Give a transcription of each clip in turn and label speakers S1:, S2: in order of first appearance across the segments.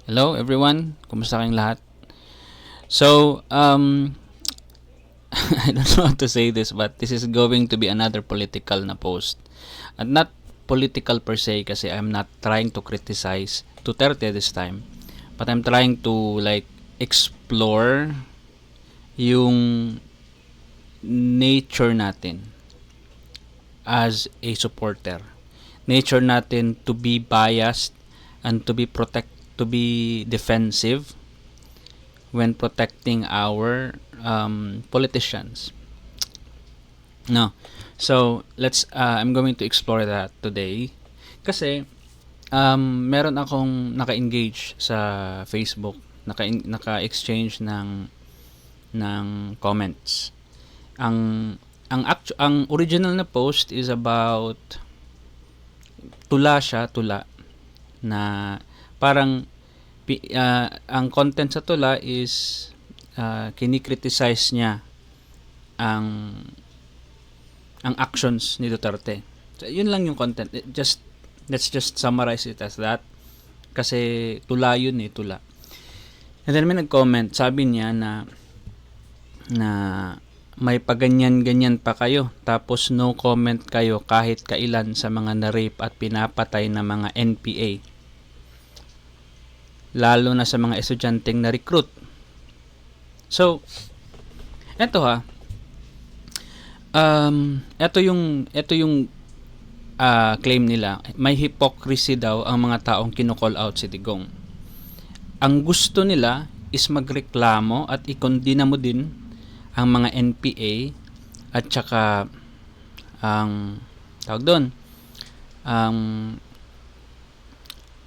S1: Hello everyone, kumusta kayong lahat? So, I don't know how to say this, but this is going to be another political na post. And not political per se kasi I'm not trying to criticize Duterte this time. But I'm trying to explore yung nature natin as a supporter. Nature natin to be biased and to be defensive when protecting our politicians. No. So, I'm going to explore that today. Kasi, meron akong naka-engage sa Facebook, naka-exchange ng comments. Ang original na post is about tula na parang ang content sa tula is kinikriticize niya ang actions ni Duterte. So, yun lang yung content. Let's just summarize it as that. Kasi tula yun tula. And then may nag-comment, sabi niya na may paganyan-ganyan pa kayo, tapos no comment kayo kahit kailan sa mga na-rape at pinapatay na mga NPA. Lalo na sa mga estudyanteng na-recruit. So, eto eto yung claim nila. May hypocrisy daw ang mga taong kino-call out si Digong. Ang gusto nila is magreklamo at ikondina mo din ang mga NPA at saka ang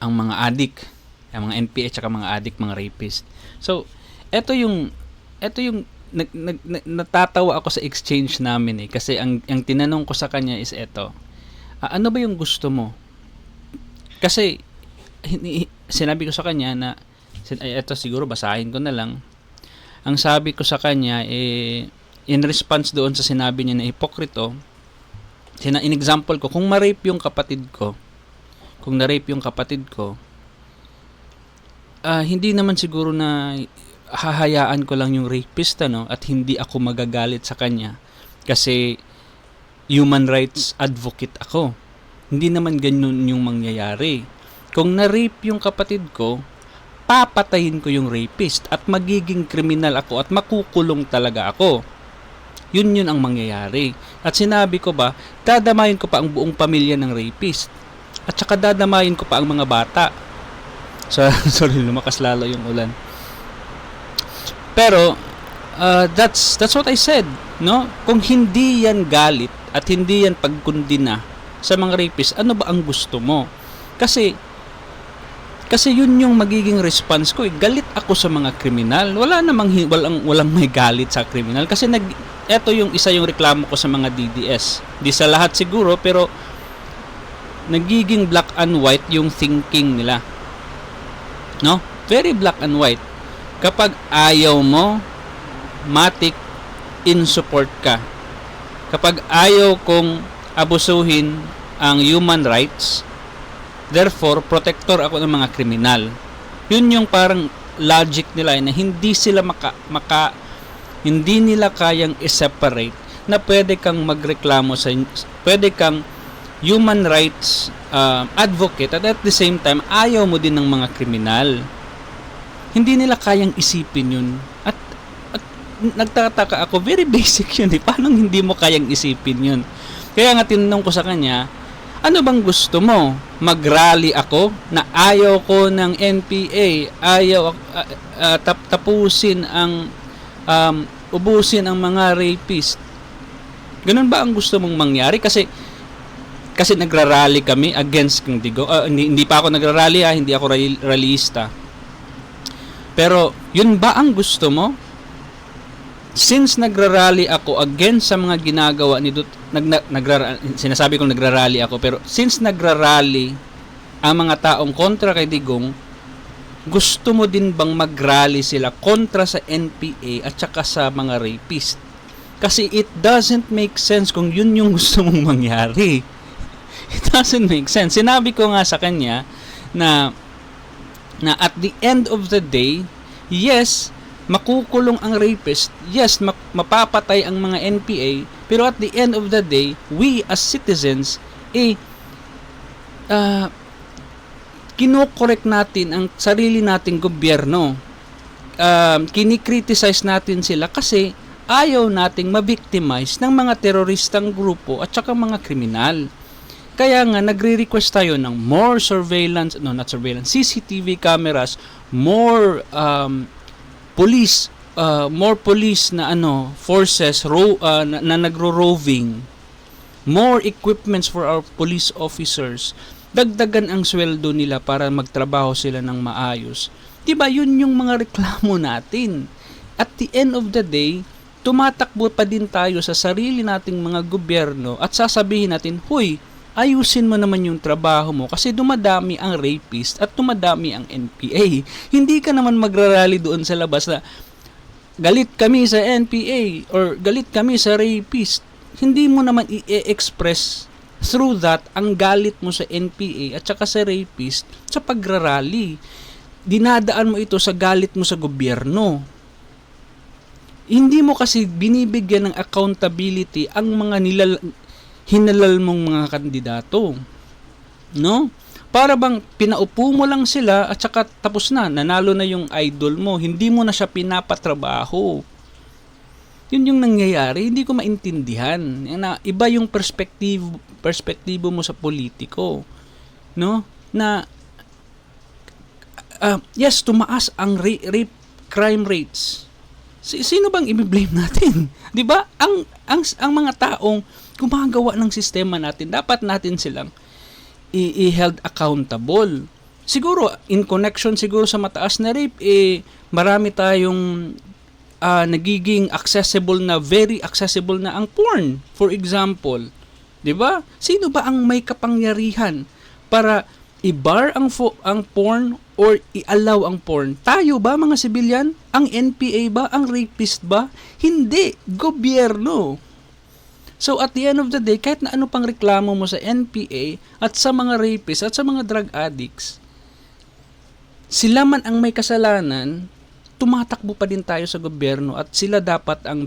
S1: mga addict, ang mga NPA at saka mga addict, mga rapist. So, ito yung natatawa ako sa exchange namin kasi ang tinanong ko sa kanya is ano ba yung gusto mo? Kasi sinabi ko sa kanya na eto, siguro basahin ko na lang. Ang sabi ko sa kanya in response doon sa sinabi niya na hipokrito, in example ko, kung ma-rape yung kapatid ko, hindi naman siguro na hahayaan ko lang yung rapist at hindi ako magagalit sa kanya kasi human rights advocate ako. Hindi naman ganun yung mangyayari. Kung na-rape yung kapatid ko, papatayin ko yung rapist at magiging kriminal ako at makukulong talaga ako. Yun ang mangyayari. At sinabi ko ba, dadamayin ko pa ang buong pamilya ng rapist. At saka dadamayin ko pa ang mga bata. So, sorry, lumakas lalo yung ulan. Pero, that's what I said. No? Kung hindi yan galit at hindi yan pagkundina sa mga rapist, ano ba ang gusto mo? Kasi yun yung magiging response ko. Galit ako sa mga kriminal. Walang may galit sa kriminal. Kasi eto yung isa yung reklamo ko sa mga DDS. Di sa lahat siguro, pero nagiging black and white yung thinking nila. No? Very black and white. Kapag ayaw mo, matik in support ka. Kapag ayaw kong abusuhin ang human rights, therefore, protector ako ng mga kriminal. Yun yung parang logic nila na hindi sila hindi nila kayang i-separate na pwede kang magreklamo pwede kang human rights advocate at the same time ayaw mo din ng mga kriminal. Hindi nila kayang isipin yun. At nagtataka ako, very basic yun Paano hindi mo kayang isipin yun? Kaya nga tinanong ko sa kanya, ano bang gusto mo? Mag-rally ako na ayaw ko ng NPA, ayaw tapusin ang ubusin ang mga rapist. Ganun ba ang gusto mong mangyari? Kasi nagrarally kami against kung Digong. Hindi pa ako nagrarally hindi ako rallyista. Pero yun ba ang gusto mo? Since nagrarally ako against sa mga ginagawa ni sinasabi kong nagrarally ako, pero since nagrarally ang mga taong kontra kay Digong, gusto mo din bang magrally sila kontra sa NPA at saka sa mga rapist? Kasi it doesn't make sense kung yun yung gusto mong mangyari. It doesn't make sense. Sinabi ko nga sa kanya na na at the end of the day, yes, makukulong ang rapist, yes, mapapatay ang mga NPA, pero at the end of the day, we as citizens, kinokorek natin ang sarili nating gobyerno. Kinikriticize natin sila kasi ayaw nating mabiktimize ng mga teroristang grupo at saka mga kriminal. Kaya nga, nagre-request tayo ng more surveillance, not surveillance, CCTV cameras, more police na forces na nagro-roving, more equipments for our police officers, dagdagan ang sweldo nila para magtrabaho sila ng maayos. Diba, yun yung mga reklamo natin. At the end of the day, tumatakbo pa din tayo sa sarili nating mga gobyerno at sasabihin natin, huy, ayusin mo naman yung trabaho mo kasi dumadami ang rapist at dumadami ang NPA. Hindi ka naman magrarally doon sa labas na galit kami sa NPA or galit kami sa rapist. Hindi mo naman i-express through that ang galit mo sa NPA at saka sa rapist sa pagrarally. Dinadaan mo ito sa galit mo sa gobyerno. Hindi mo kasi binibigyan ng accountability ang mga hinalal mong mga kandidato. No? Para bang pinaupo mo lang sila at saka tapos na, nanalo na yung idol mo, hindi mo na siya pinapatrabaho. Yun yung nangyayari, hindi ko maintindihan. Iba yung perspektibo mo sa politiko. No? Na yes, tumaas ang rape crime rates. Sino bang i-blame natin? 'Di ba? Ang mga taong gumagawa ng sistema natin, dapat natin silang i-held accountable. Siguro, in connection siguro sa mataas na rape, marami tayong nagiging accessible na, very accessible na ang porn. For example, 'di ba? Sino ba ang may kapangyarihan para i-bar ang porn or i-allow ang porn? Tayo ba, mga sibilyan? Ang NPA ba? Ang rapist ba? Hindi. Gobyerno. So at the end of the day, kahit na ano pang reklamo mo sa NPA at sa mga rapists at sa mga drug addicts, sila man ang may kasalanan, tumatakbo pa din tayo sa gobyerno at sila dapat ang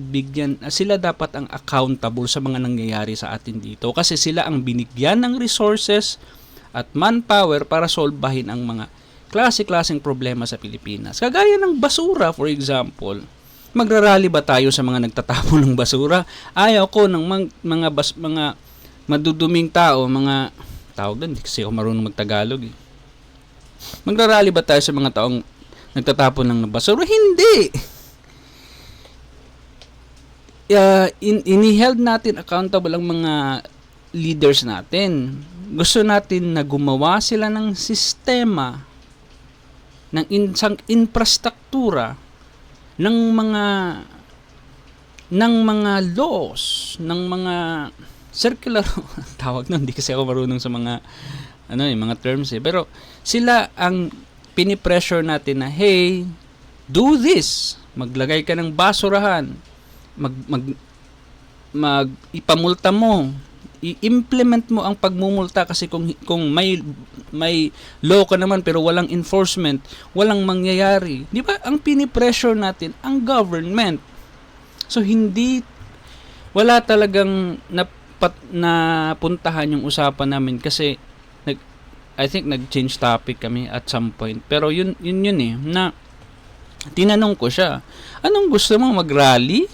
S1: accountable sa mga nangyayari sa atin dito kasi sila ang binigyan ng resources at manpower para solbahin ang mga klase-klaseng problema sa Pilipinas. Kagaya ng basura, for example. Magrarally ba tayo sa mga nagtatapon ng basura? Ayaw ko ng mga maduduming tao, mga tawag doon, hindi kasi ako marunong magtagalog eh. Magrarally ba tayo sa mga taong nagtatapon ng basura? Hindi! Ini-held natin accountable ang mga leaders natin. Gusto natin na gumawa sila ng sistema, ng infrastruktura, ng mga laws, ng mga circular tawag nun, hindi kasi ako marunong sa mga mga terms eh. Pero sila ang pinipressure natin na, hey, do this. Maglagay ka ng basurahan. Ipamulta mo. I-implement mo ang pagmumulta kasi kung may law ka naman pero walang enforcement, walang mangyayari. Di ba? Ang pinipressure natin ang government. So wala talagang napuntahan yung usapan namin kasi I think nag-change topic kami at some point. Pero yun eh, na tinanong ko siya, anong gusto mo, mag-rally?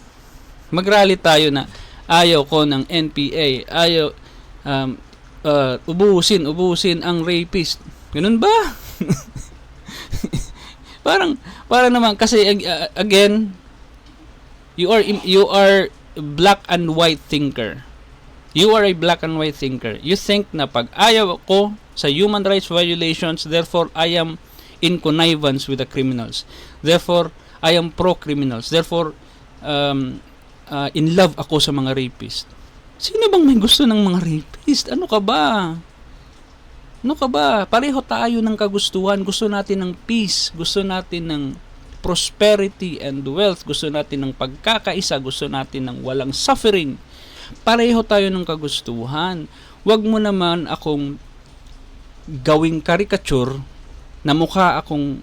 S1: Mag-rally tayo na ayaw ko ng NPA, ayaw ubusin ang rapist. Ganun ba? parang naman kasi again, you are black and white thinker. You are a black and white thinker. You think na pag ayaw ko sa human rights violations, therefore I am in connivance with the criminals. Therefore I am pro-criminals. Therefore in love ako sa mga rapist. Sino bang may gusto ng mga rapist? Ano ka ba? Pareho tayo ng kagustuhan. Gusto natin ng peace. Gusto natin ng prosperity and wealth. Gusto natin ng pagkakaisa. Gusto natin ng walang suffering. Pareho tayo ng kagustuhan. Huwag mo naman akong gawing caricature na mukha akong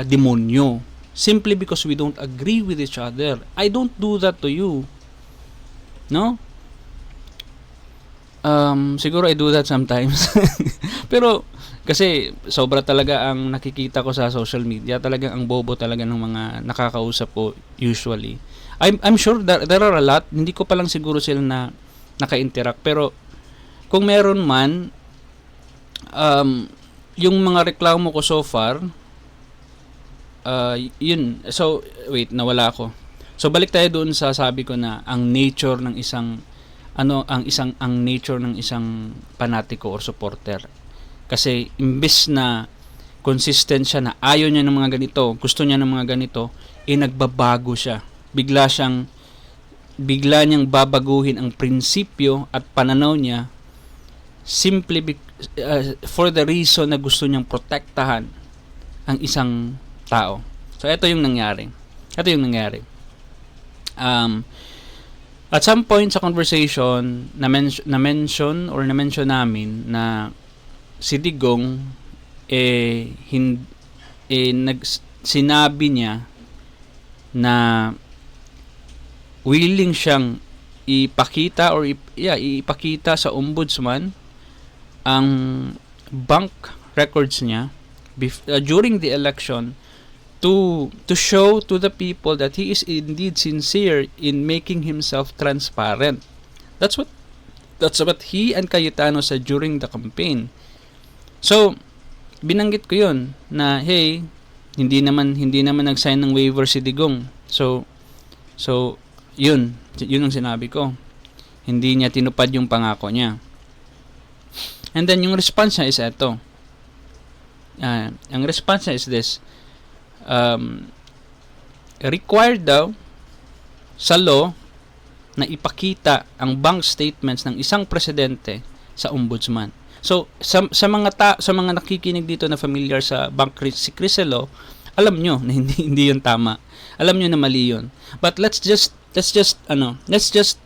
S1: demonyo simply because we don't agree with each other. I don't do that to you. No? Siguro I do that sometimes. Pero kasi sobra talaga ang nakikita ko sa social media. Talagang ang bobo talaga ng mga nakakausap ko usually. I'm sure there are a lot. Hindi ko pa lang siguro sila na naka-interact. Pero kung meron man, yung mga reklamo ko so far, yun. So, wait, nawala ako. So, balik tayo doon sa sabi ko na ang nature ng isang nature ng isang panatiko or supporter. Kasi imbes na consistent siya na ayaw niya ng mga ganito, gusto niya ng mga ganito, nagbabago siya. Bigla niyang babaguhin ang prinsipyo at pananaw niya simply for the reason na gusto niyang protektahan ang isang tao. So, ito yung nangyari. At some point sa conversation, na-mention namin na si Digong, sinabi niya na willing siyang ipakita sa ombudsman ang bank records niya during the election to show to the people that he is indeed sincere in making himself transparent. That's what he and Cayetano said during the campaign. So, binanggit ko 'yun na hey, hindi naman nag-sign ng waiver si Digong. So yun ang sinabi ko. Hindi niya tinupad yung pangako niya. And then yung response niya is ito. Ang response niya is this. Required daw sa law na ipakita ang bank statements ng isang presidente sa ombudsman. So sa mga nakikinig dito na familiar sa bank si Criselo, alam nyo na hindi 'yun tama. Alam nyo na mali 'yun. But let's just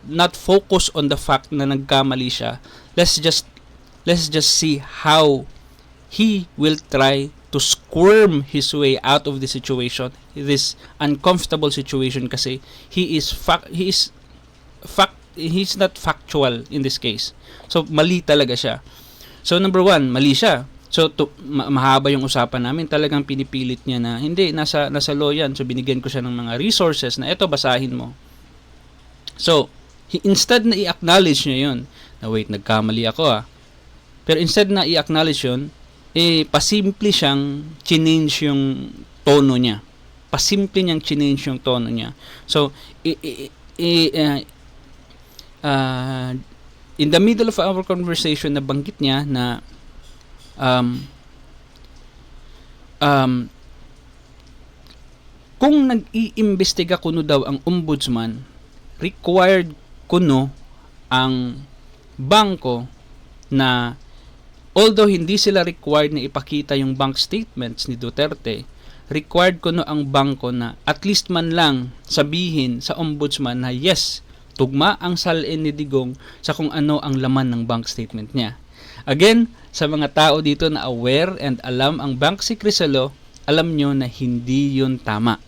S1: not focus on the fact na nagkamali siya. Let's just see how he will try to squirm his way out of the situation, this uncomfortable situation, kasi he's not factual in this case. So mali talaga siya. So number one, mali siya. So mahaba yung usapan namin, talagang pinipilit niya na hindi, nasa law yan. So binigyan ko siya ng mga resources na eto, basahin mo. So instead na i-acknowledge niya yun, na wait, nagkamali ako pero instead na i-acknowledge yun, pasimple siyang change yung tono niya. So, in the middle of our conversation, nabanggit niya na kung nag-iimbestiga kuno daw ang ombudsman, required kuno ang bangko na although hindi sila required na ipakita yung bank statements ni Duterte, required ko ang bangko na at least man lang sabihin sa ombudsman na yes, tugma ang salin ni Digong sa kung ano ang laman ng bank statement niya. Again, sa mga tao dito na aware and alam ang bank si Criselo, alam nyo na hindi yun tama.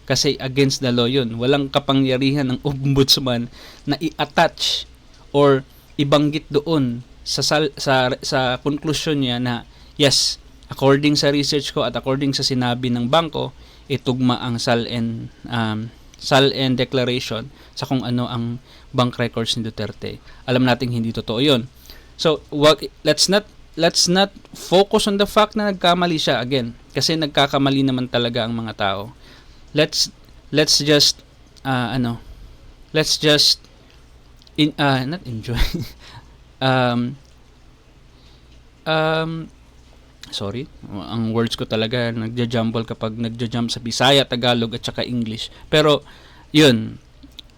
S1: Kasi against the law yun. Walang kapangyarihan ng ombudsman na i-attach or ibanggit doon sa conclusion niya na yes, according sa research ko at according sa sinabi ng bangko, itugma ang SALN declaration sa kung ano ang bank records ni Duterte. Alam nating hindi totoo 'yon. So, let's not focus on the fact na nagkamali siya again, kasi nagkakamali naman talaga ang mga tao. Let's just not enjoy sorry, ang words ko talaga nagja-jumble kapag nagja-jump sa Bisaya, Tagalog at saka English. Pero yun,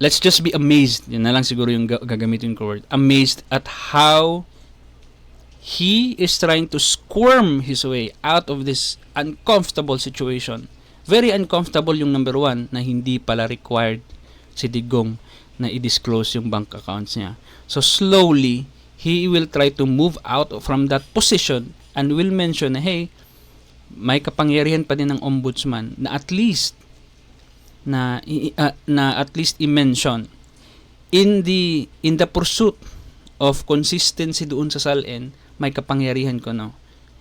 S1: let's just be amazed. Yun na lang siguro yung gagamitin ko word. Amazed at how he is trying to squirm his way out of this uncomfortable situation. Very uncomfortable yung number one, na hindi pala required si Digong na i-disclose yung bank accounts niya. So slowly, he will try to move out from that position and will mention na, hey, may kapangyarihan pa din ng ombudsman na at least i-mention in the pursuit of consistency doon sa SALN, may kapangyarihan ko, no?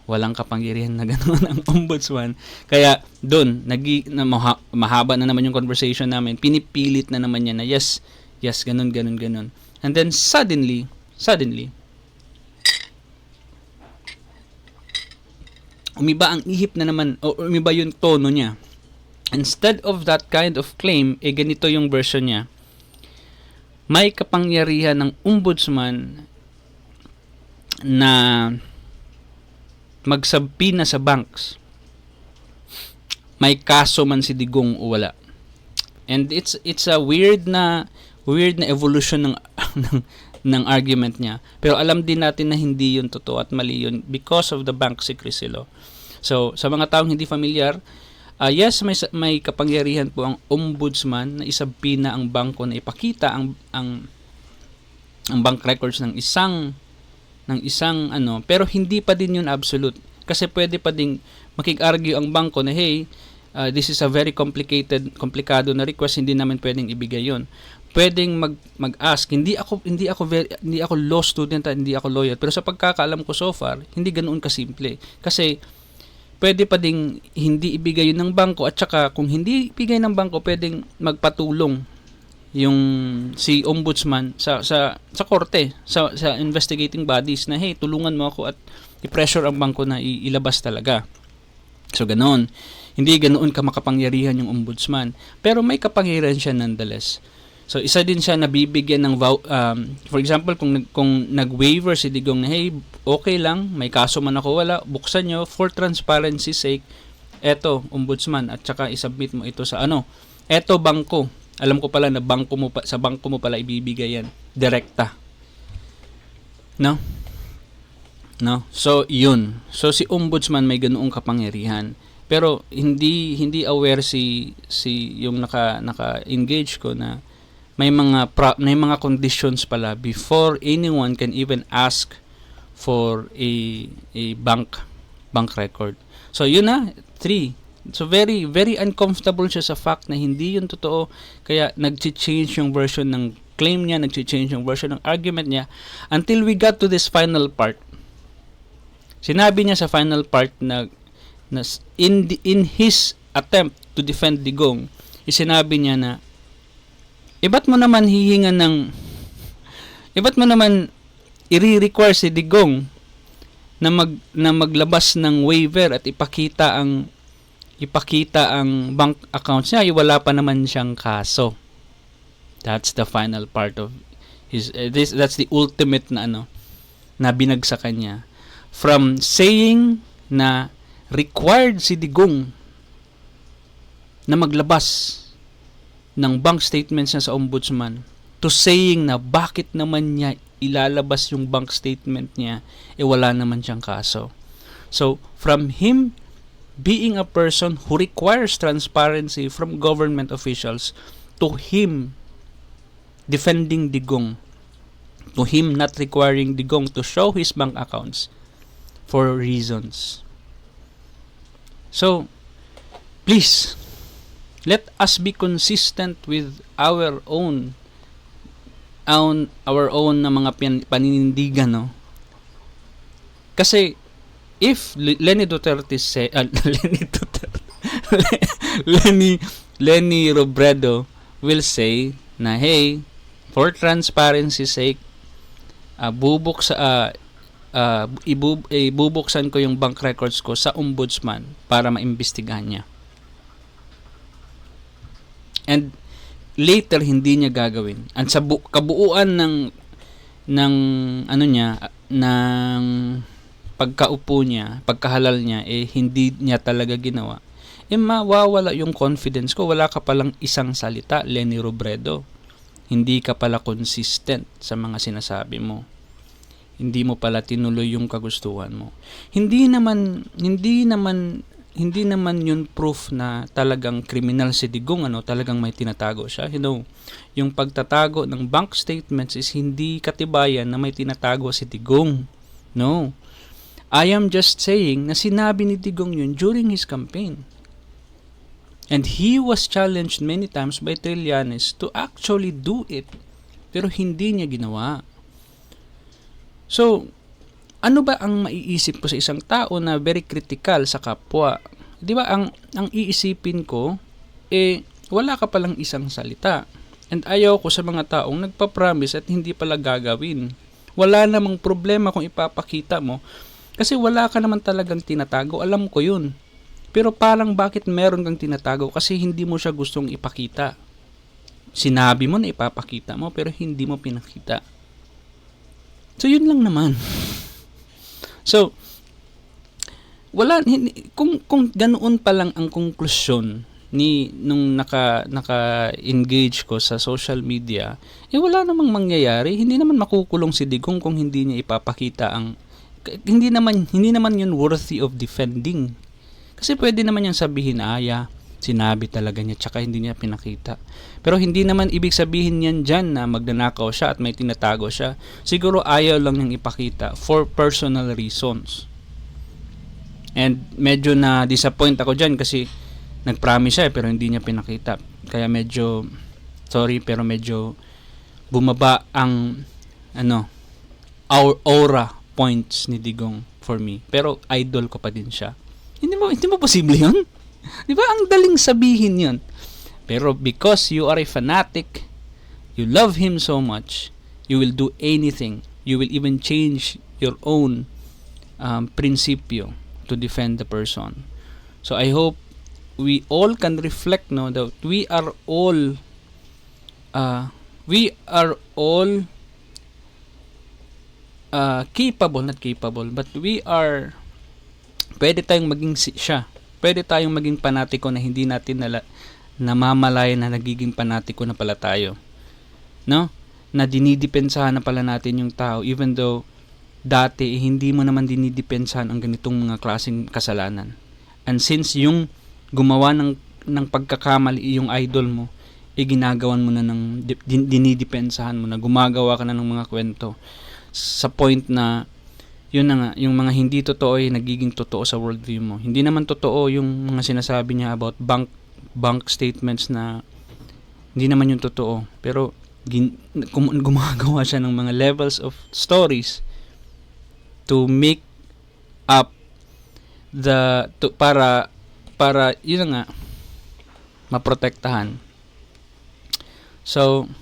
S1: Walang kapangyarihan na gano'n ang ombudsman. Kaya doon, mahaba na naman yung conversation namin. Pinipilit na naman niya na yes, ganun. And then suddenly, umiba ang ihip na naman, o umiba yung tono niya. Instead of that kind of claim, ganito yung version niya. May kapangyarihan ng ombudsman na magsabina sa banks. May kaso man si Digong o wala. And it's a weird na evolution ng argument niya. Pero alam din natin na hindi yun totoo at mali yun because of the bank secrecy law. So, sa mga taong hindi familiar, yes, may kapangyarihan po ang ombudsman na isabina ang bangko na ipakita ang bank records ng isang pero hindi pa din yun absolute. Kasi pwede pa ding makig-argue ang bangko na hey, this is a very komplikado na request, hindi namin pwedeng ibigay yun. Pwedeng mag-ask, hindi ako law student at hindi ako lawyer, pero sa pagkakaalam ko so far, hindi ganoon kasimple. Kasi pwede pa ding hindi ibigay yun ng bangko, at saka kung hindi ibigay ng bangko, pwedeng magpatulong yung si ombudsman sa korte, sa investigating bodies na hey, tulungan mo ako at i-pressure ang bangko na ilabas talaga. So ganoon. Hindi ganoon ka makapangyarihan yung ombudsman, pero may kapangyarihan siya nonetheless. So isa din siya nabibigyan ng for example, kung nag-waiver si Digong na hey, okay lang, may kaso man ako, wala, buksan nyo for transparency sake, eto ombudsman, at saka isubmit mo ito sa eto bangko. Alam ko pala na sa bangko mo pala ibibigay yan direkta. No? So yun. So si ombudsman may ganoong kapangyarihan. Pero hindi aware si yung naka-engage ko na may mga conditions pala before anyone can even ask for a bank record. So yun na, 3. So very very uncomfortable siya sa fact na hindi yun totoo, kaya nag-change yung version ng claim niya, nag-change yung version ng argument niya until we got to this final part. Sinabi niya sa final part na in his attempt to defend Digong, sinabi niya na iba't mo naman i-require si Digong na maglabas ng waiver at ipakita ang bank accounts niya, wala pa naman siyang kaso. That's the final part of his that's the ultimate na binagsakan niya. From saying na required si Digong na maglabas ng bank statements niya sa ombudsman to saying na bakit naman niya ilalabas yung bank statement niya, wala naman siyang kaso. So, from him being a person who requires transparency from government officials to him defending Digong, to him not requiring Digong to show his bank accounts for reasons. So, please, let us be consistent with our own na mga paninindigan, no? Kasi if Leni Robredo will say na hey, for transparency sake, ibubuksan ko yung bank records ko sa ombudsman para maimbestigahan niya. And later hindi niya gagawin. And sa kabuuan ng pagkaupo niya, pagkahalal niya, hindi niya talaga ginawa, mawawala yung confidence ko. Wala ka palang isang salita, Leni Robredo. Hindi ka pala consistent sa mga sinasabi mo. Hindi mo pala tinuloy yung kagustuhan mo. Hindi naman yun proof na talagang kriminal si Digong, talagang may tinatago siya. Yung pagtatago ng bank statements is hindi katibayan na may tinatago si Digong. No. I am just saying na sinabi ni Digong yun during his campaign. And he was challenged many times by Trillanes to actually do it. Pero hindi niya ginawa. So, ano ba ang maiisip ko sa isang tao na very critical sa kapwa? Di ba, ang iisipin ko, wala ka palang isang salita. And ayaw ko sa mga taong nagpa-promise at hindi pala gagawin. Wala namang problema kung ipapakita mo. Kasi wala ka naman talagang tinatago. Alam ko yun. Pero parang bakit meron kang tinatago? Kasi hindi mo siya gustong ipakita. Sinabi mo na ipapakita mo pero hindi mo pinakita. So yun lang naman. So wala, kung ganoon pa lang ang konklusyon nung naka-engage ko sa social media, wala namang mangyayari. Hindi naman makukulong si Digong kung hindi niya ipapakita hindi naman yun worthy of defending. Kasi pwede naman niyang sabihin, sinabi talaga niya, tsaka hindi niya pinakita. Pero hindi naman ibig sabihin niyan dyan na magnanakaw siya at may tinatago siya. Siguro ayaw lang niyang ipakita for personal reasons. And medyo na-disappoint ako dyan kasi nag-promise siya pero hindi niya pinakita. Kaya medyo, sorry, pero medyo bumaba ang aura points ni Digong for me. Pero idol ko pa din siya. Hindi mo posible yun? Di ba? Ang daling sabihin yun. Pero because you are a fanatic, you love him so much, you will do anything. You will even change your own prinsipyo to defend the person. So I hope we all can reflect that we are all capable, not capable, but pwede tayong maging siya. Pwede tayong maging panatiko na hindi natin namamalayan na nagiging panatiko na pala tayo. No? Na dinidepensahan na pala natin yung tao even though dati hindi mo naman dinidepensahan ang ganitong mga klaseng kasalanan. And since yung gumawa ng pagkakamali yung idol mo, ginagawan mo na dinidepensahan mo na, gumagawa ka na ng mga kwento sa point na yun na nga, yung mga hindi totoo ay nagiging totoo sa worldview mo. Hindi naman totoo yung mga sinasabi niya about bank statements na hindi naman yung totoo. Pero gumagawa siya ng mga levels of stories to make up para yun na nga maprotektahan. So